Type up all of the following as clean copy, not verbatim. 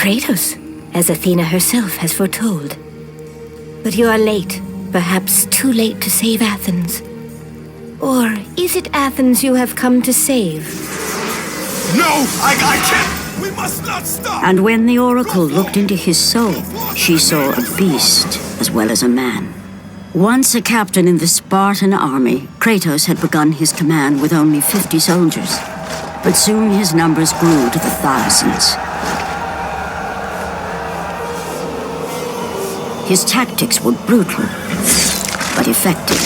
Kratos, as Athena herself has foretold. But you are late, perhaps too late to save Athens. Or is it Athens you have come to save? No, I can't! We must not stop! And when the oracle looked into his soul, she saw a beast as well as a man. Once a captain in the Spartan army, Kratos had begun his command with only 50 soldiers. But soon his numbers grew to the thousands. His tactics were brutal, but effective.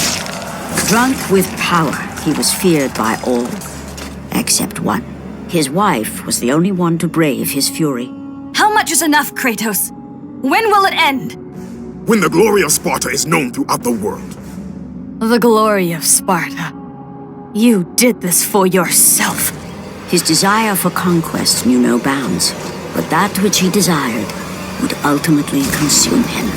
Drunk with power, he was feared by all, except one. His wife was the only one to brave his fury. How much is enough, Kratos? When will it end? When the glory of Sparta is known throughout the world. The glory of Sparta. You did this for yourself. His desire for conquest knew no bounds, but that which he desired would ultimately consume him.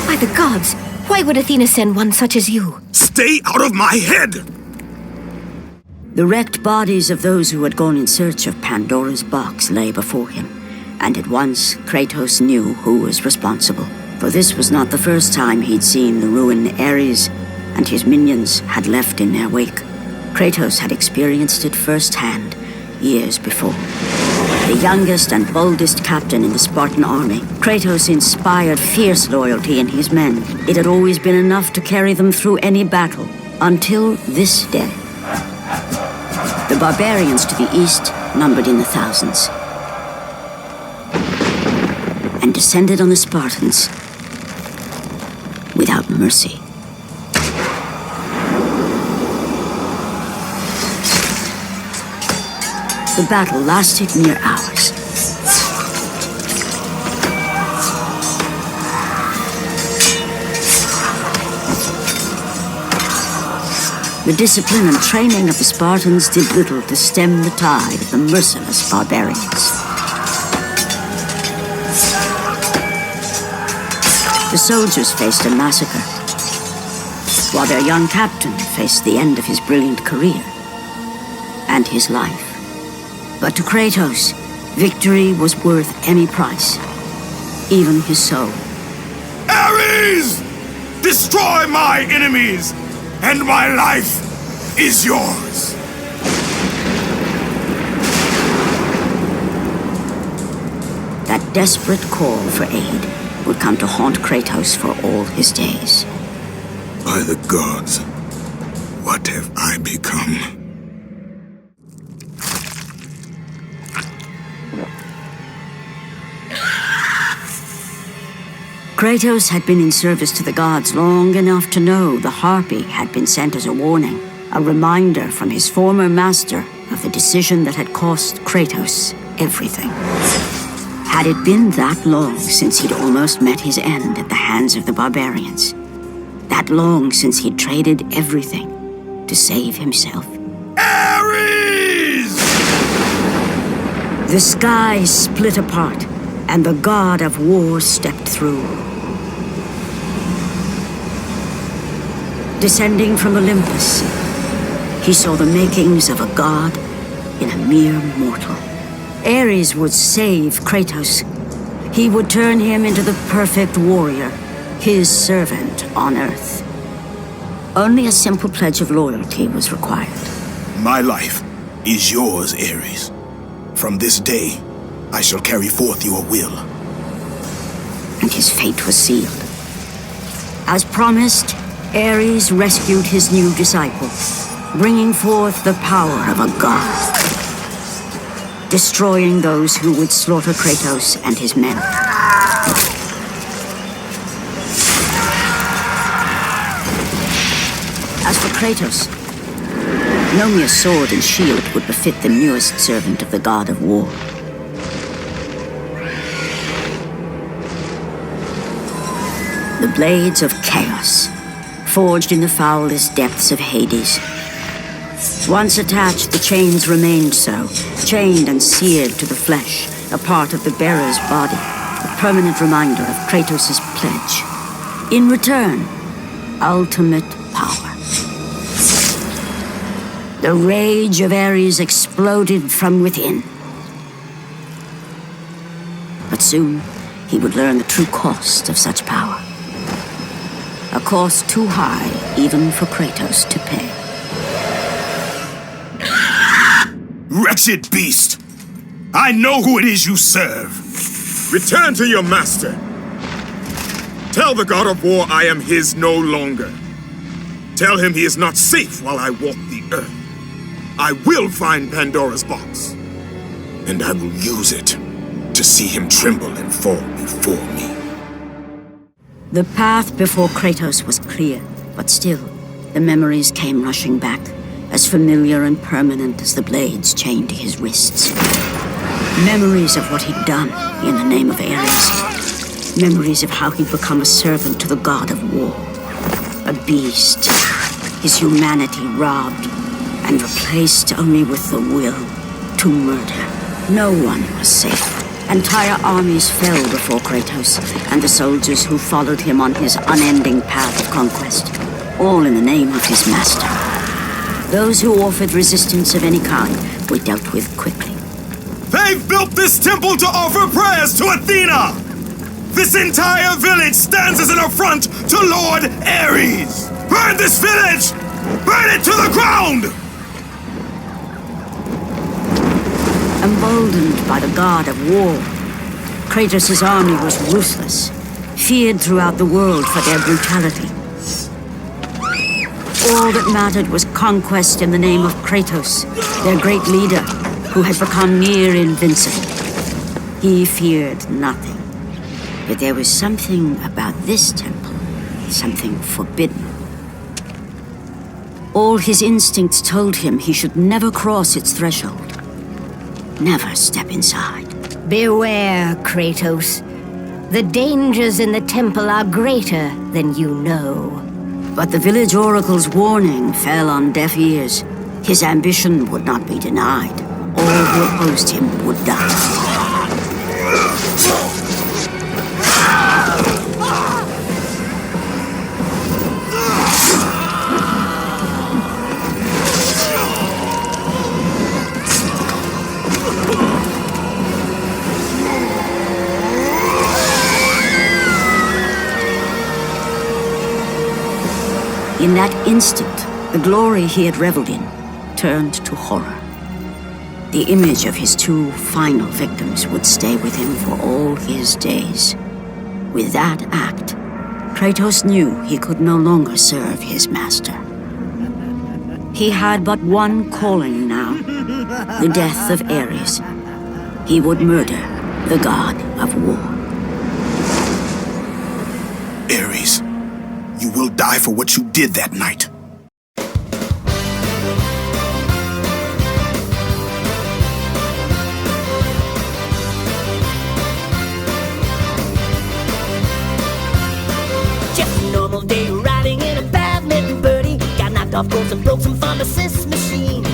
By the gods, why would Athena send one such as you? Stay out of my head! The wrecked bodies of those who had gone in search of Pandora's box lay before him, and at once Kratos knew who was responsible. For this was not the first time he'd seen the ruin Ares and his minions had left in their wake. Kratos had experienced it firsthand, years before. The youngest and boldest captain in the Spartan army, Kratos inspired fierce loyalty in his men. It had always been enough to carry them through any battle, until this day. The barbarians to the east numbered in the thousands, and descended on the Spartans without mercy. The battle lasted near hours. The discipline and training of the Spartans did little to stem the tide of the merciless barbarians. The soldiers faced a massacre, while their young captain faced the end of his brilliant career and his life. But to Kratos, victory was worth any price, even his soul. Ares! Destroy my enemies, and my life is yours! That desperate call for aid would come to haunt Kratos for all his days. By the gods, what have I become? Kratos had been in service to the gods long enough to know the Harpy had been sent as a warning, a reminder from his former master of the decision that had cost Kratos everything. Had it been that long since he'd almost met his end at the hands of the barbarians? That long since he'd traded everything to save himself? Ares! The sky split apart, and the god of war stepped through. Descending from Olympus, he saw the makings of a god in a mere mortal. Ares would save Kratos. He would turn him into the perfect warrior, his servant on Earth. Only a simple pledge of loyalty was required. My life is yours, Ares. From this day, I shall carry forth your will. And his fate was sealed. As promised, Ares rescued his new disciple, bringing forth the power of a god, destroying those who would slaughter Kratos and his men. As for Kratos, no mere sword and shield would befit the newest servant of the god of war. The blades of chaos, forged in the foulest depths of Hades. Once attached, the chains remained so, chained and seared to the flesh, a part of the bearer's body, a permanent reminder of Kratos' pledge. In return, ultimate power. The rage of Ares exploded from within. But soon, he would learn the true cost of such power. A cost too high even for Kratos to pay. Wretched beast! I know who it is you serve! Return to your master. Tell the god of war I am his no longer. Tell him he is not safe while I walk the earth. I will find Pandora's box. And I will use it to see him tremble and fall before me. The path before Kratos was clear, but still, the memories came rushing back, as familiar and permanent as the blades chained to his wrists. Memories of what he'd done in the name of Ares. Memories of how he'd become a servant to the god of war. A beast, his humanity robbed and replaced only with the will to murder. No one was safe. Entire armies fell before Kratos and the soldiers who followed him on his unending path of conquest, all in the name of his master. Those who offered resistance of any kind were dealt with quickly. They've built this temple to offer prayers to Athena! This entire village stands as an affront to Lord Ares! Burn this village! Burn it to the ground! Emboldened by the god of war, Kratos' army was ruthless, feared throughout the world for their brutality. All that mattered was conquest in the name of Kratos, their great leader, who had become near invincible. He feared nothing. But there was something about this temple, something forbidden. All his instincts told him he should never cross its threshold. Never step inside. Beware, Kratos. The dangers in the temple are greater than you know. But the village oracle's warning fell on deaf ears. His ambition would not be denied. All who opposed him would die. In that instant, the glory he had reveled in turned to horror. The image of his two final victims would stay with him for all his days. With that act, Kratos knew he could no longer serve his master. He had but one calling now, the death of Ares. He would murder the god of war. Ares, you will die for what you did that night. Just a normal day riding in a badminton birdie. Got knocked off course and broke some pharmacist's machine.